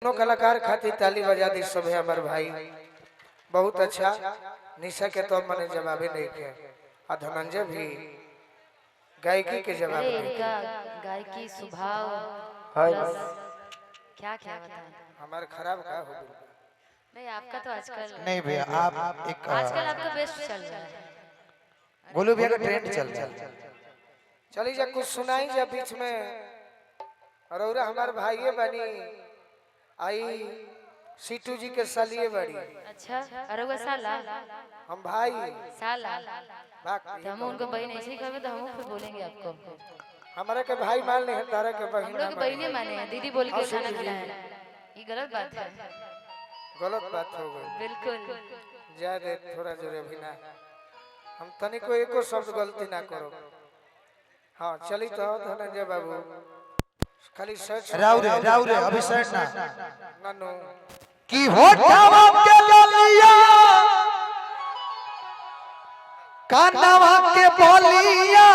दोनों कलाकार खातिर ताली बजा दी सब है हमारे भाई बहुत अच्छा निशा के तो मैंने जवाबे नहीं किया और धनंजय भी गायकी के जवाब गायकी स्वभाव क्या क्या बताएं हमारे खराब का हो गया नहीं आपका तो आजकल नहीं भैया आप एक आजकल आपका बेस्ट चल रहा है गोलू भैया का ट्रेंड चल रहा है। चली जा कुछ सुनाई जा बीच में और हमारे भाई बनी आई सीटू जी के सालिए बड़ी अच्छा अरे वो साला हम भाई साला बाकी तो हम उनको बहन ऐसे ही कहेंगे तो हम फिर बोलेंगे आपको हमारे के भाई मान ले तारा के हम बहन लोग बहने माने हैं दीदी बोल के खाना खिलाए ये गलत बात है गलत बात हो गई बिल्कुल जा दे थोड़ा जोरे भी ना हम तनी को एको शब्द गलती ना करो हाँ चली तो धनंजय बाबू खाली सर्च राव रे अभी सर्च ना नन्नू की होठवा के ललिया कानवा के बोलिया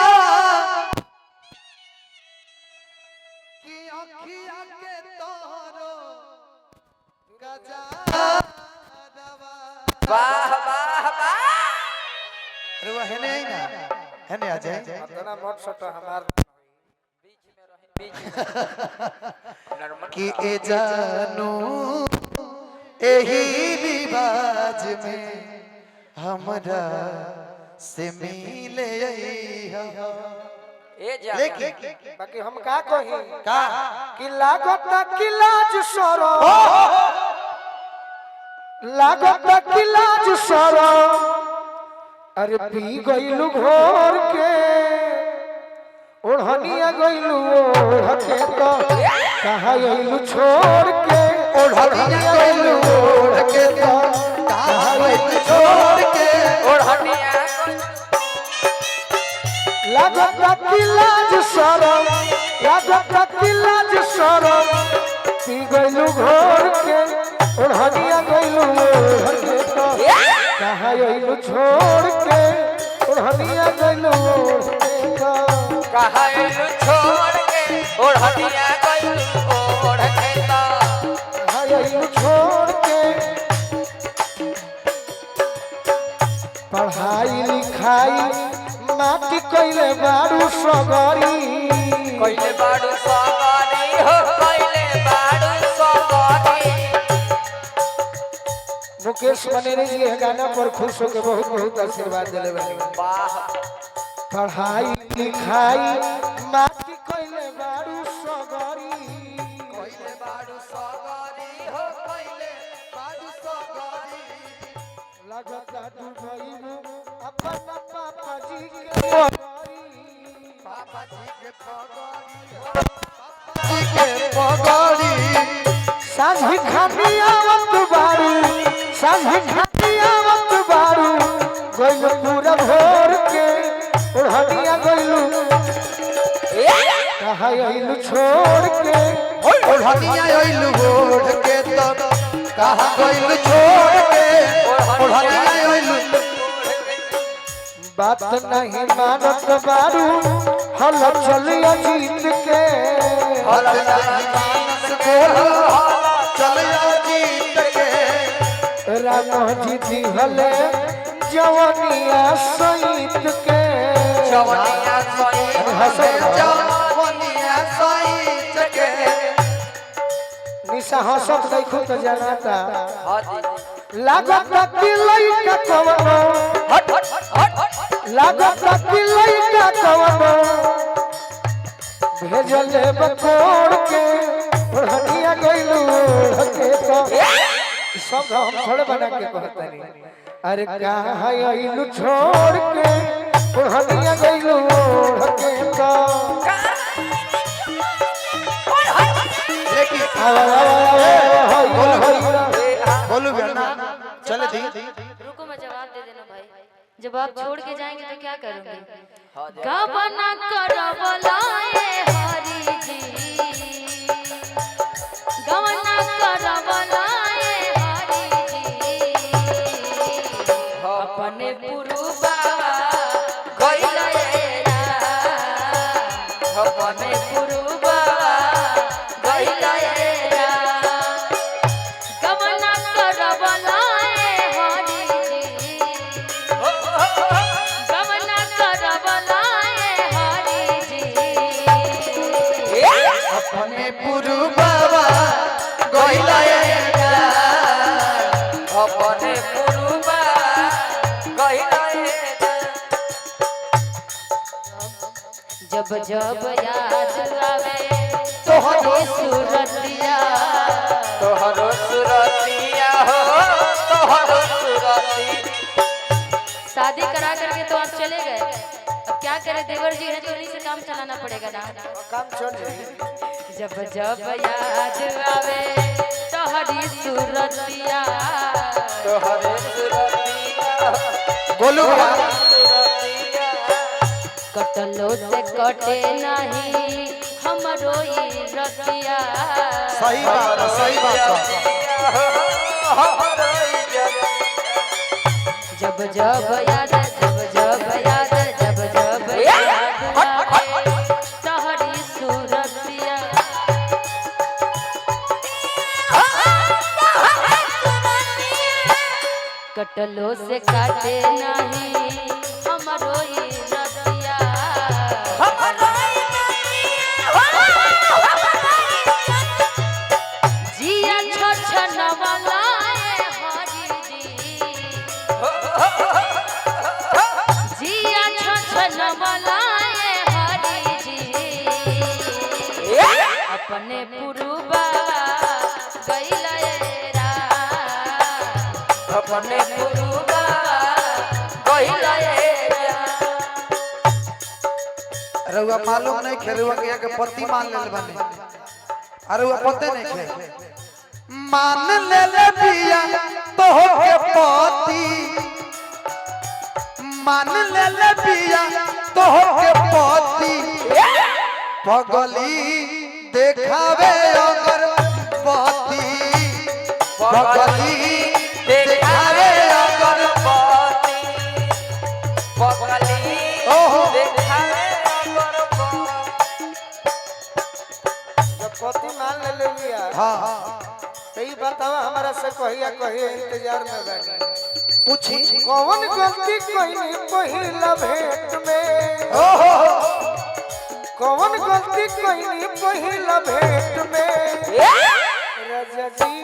की अखिया के तोरो गजरवा वाह वाह वाह अरे वो है नहीं ना है नहीं आ जाए इतना मोट छोटा हमार कि ए जानू एही रिवाज में हमरा से मिले लेकिन बाकी हम का कही का कि लागत कि लाज सरो लागत कि लाज सरो अरे पी गइलू घोर के ओढ़निया गइलू ओढ़के तो कहाँ गइलू छोड़ के ओढ़निया गइलू ओढ़ के तो कहाँ गइलू छोड़ के ओढ़निया लागत कि लाज शरम लागत कि लाज शरम पी गइलू घोर के ओढ़निया गइलू ओढ़के तो कहाँ गइलू छोड़ के ओढ़निया गइलू ओढ़के तो कहाँ छोड़ के ओढ़निया गइलू ओढ़ के तो कहाँ गइलू छोड़ के पढ़ाई लिखाई माटी कइले बारू सगरी कइले बाड़ू सवारी हो कइले बाड़ू सवारी मुकेश मनेरे जी ये गाना पर खुश होकर बहुत बहुत आशीर्वाद दिले बानी वाह पढ़ाई लिखाई माटी कइले बारू सगरी कइले बाड़ू सवारी हो कइले बाड़ू सवारी लगता डूबइबू अपन पापा जी के पगरी पापा जी के पगड़ी जी के पगड़ी साझी खानी आवत बारू साझी खानी आवत बारू गइल पूरा भोर के ओढ़निया गइलू कहाँ गइलू छोड़ के ओढ़निया गइलू ओढ़ के तो कहाँ गइलू छोड़ के ओढ़निया गइलू बात नहीं मानत बारू हल चलिया जीत के हल नहीं मानस बोलो चलिया जीत के राम जी दिहले जवनिया सहित के जवनिया सही जवनिया सहित के निशा हंसत नहीं खुद जनाता हां जी लागत कि लइका कवनो हट हट हट हट लागत कि लइका कवनो भेजले बकोड़ के ओढ़निया गइलू ओढ़के तो सब हम थोड़े बना के कहतनी अरे कहाँ गइलू छोड़ के ओढ़निया गइलू ओढ़के तो लेकिन बोलू बेटा चले दी रुको मैं जवाब दे देना भाई जब आप छोड़ के जाएंगे तो क्या करोगे गबना करवलाए हरि जी गबना करवलाए हरि जी अपने पुरुबा गइले अपने पुरुबा गइले जब जब याद आवे तोहरो सूरतिया तोहरो सुरतिया हो तोहरो सुरती। शादी करा करके तो आप चले गए, अब क्या करे, देवर जी है तो उन्हीं से काम चलाना पड़ेगा ना। काम छोड़ जाइए। जब जब याद आवे तोहरी सूरतिया तोहरो सुरतिया बोलू तोहरो सुरतिया। कटलो से कटे नहीं हमरो ई रतिया। सही बात है, सही बात है। जब जब याद जब जब याद जब जब याद आवे तोहरी सूरतिया। कटलो से काटे नहीं हमरो ई रतिया। जिया छछन वाला हरी जी, जिया छछन वाला हरी जी। अपने पुरुबा गइला रा अपने गुरुबा कहिला रउआ मालूम नहीं खेलुआ के पति मान ले बने, अरे वो पते नहीं खे मान ले बिया तो के पति, मान ले बिया तो के पति। पगली देखावे अगर पति, पगली देखावे अगर पति पगली ओहो देखावे अगर जब पति मान ले लिया हाँ तो ये बतावा हमारा से कहिया कहिए इंतजार में बानी। पूछी कौन गलती कइनी पहिला भेंट में, ओहो कौन गलती कइनी पहिला भेंट में। राजा जी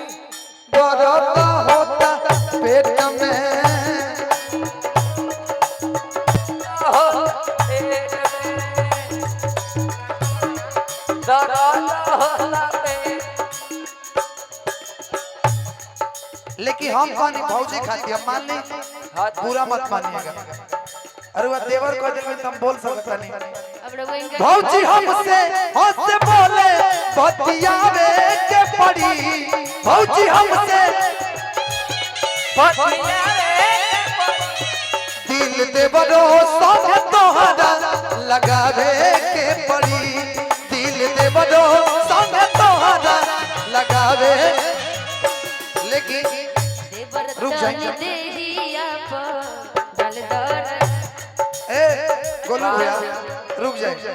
दर्द होता पेट में, लेकिन हम कहनी भौजी खाती हम मान ली, पूरा मत मानिएगा। अरे वो देवर को दिन में तुम बोल सकता नहीं। अब लोग इनका भौजी हमसे हंस बोले बतियावे के पड़ी, भौजी हमसे दिल देवरो संग तोहरा लगावे के पड़ी, दिल देवरो संग तोहरा लगावे। लेकिन रुक जाइए। देहिया पर डाल दर ए गोलू भैया रुक जाइए।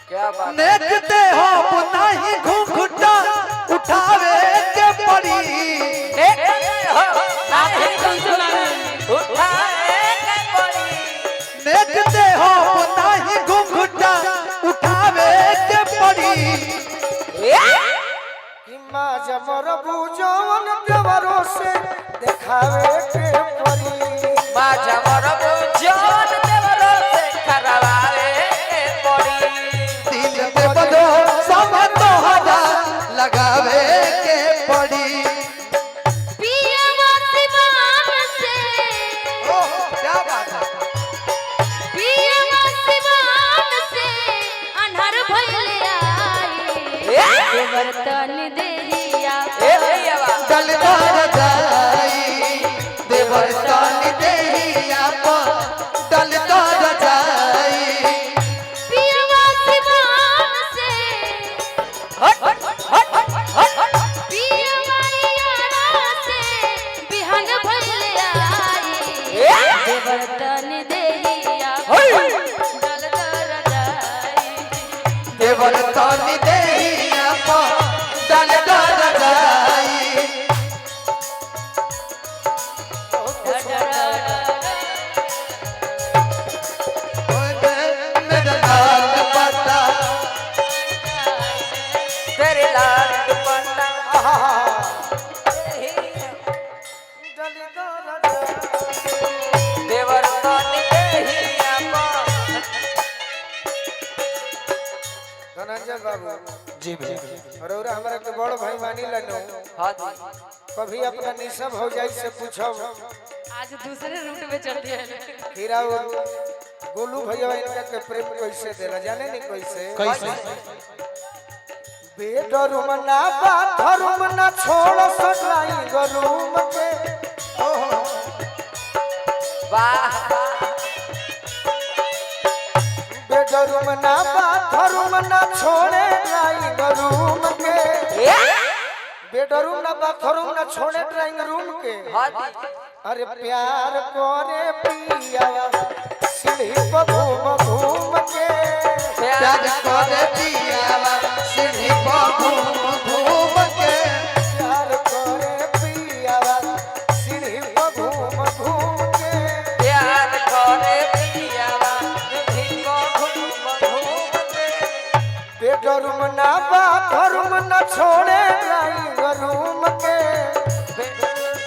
क्या बात देखते हो नहीं घूंघटा उठावे के पड़ी, देखते हो नहीं घूंघटा उठावे के पड़ी। कि माँ जमर बुझवन देवरों से देखावे के परी। माझा मरबो जान देवरो से करवावे पड़ी। दिल में बदो सब तोहरा लगावे के पड़ी। पियवा सिवान से ओह क्या बात है। पियवा सिवान से अनहर भइले आई देवरतन देहिया दलदार जाई देवर तानी देहिया पर दलदार जाई। पियवा सिवान से पियवा जी भैया और औरा हमरा के बड़ भाई मानी लनो हाँ जी कभी अपना निशा भौजाई से पूछो आज दूसरे रूट में चल दिया है। हीरा और गोलू भैया इनका के प्रेम कैसे देला जाने नहीं कैसे कैसे बेडरूम ना बाथरूम ना छोड़ सटाई गरूम के वाह बेडरूम ना बाथरूम ना छोड़े ड्राइंग रूम के बेडरूम ना बाथरूम ना छोड़े ड्राइंग रूम के हाँ जी अरे प्यार करे पिया सीढ़ी पर घूम घूम के प्यार करे पियावा सीढ़ी पर घूम घूम के प्यार करे पिया सीढ़ी पर घूम घूम के प्यार करे पियावा सीढ़ी पर घूम घूम के बेडरूम ना बाथरूम ना छोड़े ड्राइंग रूम के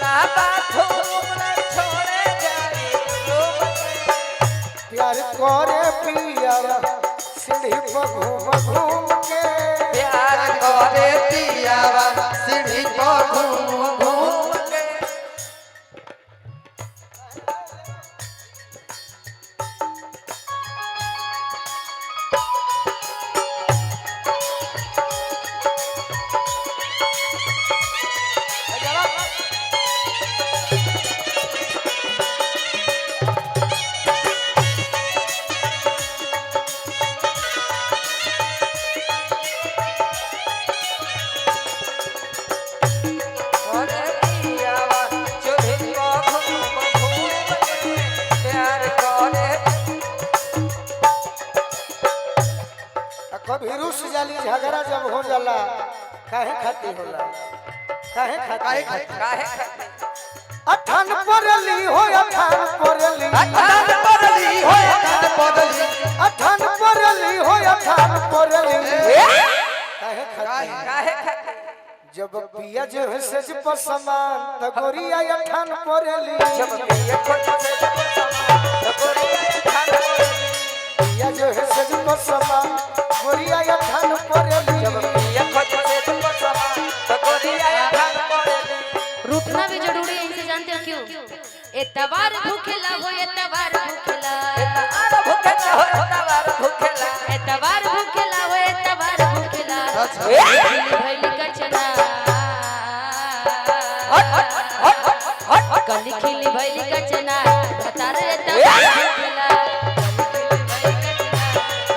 ना बाथरूम ना छोड़े जाई रूम के प्यार करे पिया सीढ़ी पर घूम घूम के प्यार करे पियावा सीढ़ी पर घूम घूम के करे पियावा सीढ़ी पर घूम घूम के प्यार करे कभी रुस जाली झगड़ा जब हो जाला काहे खाती होला काहे खाती काहे खाते अठान परली हो अठान परली अठान बदली हो अठान बदली अठान परली हो अठान परली काहे खाती काहे खाते जब पिया जो है सज पर समान त गोरिया अठान परली जब पिया खोज से जब समा तो गोरिया खाना पिया जो है सज पर समान गोरिया अठान परली जब पिया खोज से जब समा तो गोरिया खाना पड़ेली रूठना भी जरूरी है इनसे जानते हो क्यों एतबार भूखेला हो एतबार भूखेला एतबार भूखेला हो एतबार भूखेला एतबार भूखेला हो एतबार भूखेला भैली कचना कली खिली भैली कचना बता रे एतबार भूखेला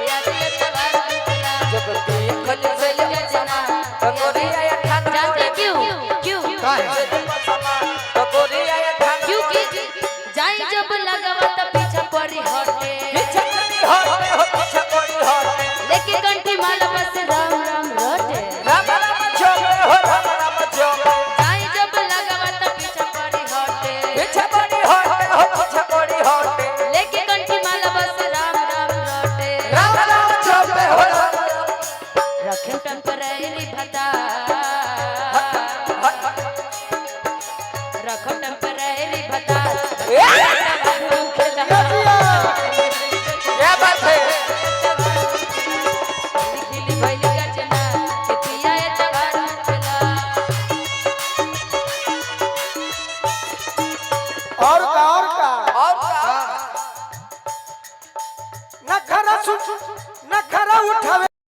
याद एतबार भूखेला जब पिया खोज से जब समा तो गोरिया खाना जानते पड़ेली क्यों काहे जब समा तो गोरिया खाना क्योंकि जाई जब लगावा त पीछा पड़ी हटे पीछे पड़ी हो पीछे पड़ी हो लेके कंठी माला बस राम राम रटे राम राम जोगे हो राम राम जोगे जाई जब लगावा त पीछा पड़ी हटे पीछे पड़ी हो पीछे पड़ी हो लेके कंठी माला बस राम राम रटे राम राम जोगे हो रखे टेम्परेरी भता रखो टेम्परेरी भता क्या बात है खिली भइली गजना के पिया एतबार भूखेला और का और का नखरा उठावे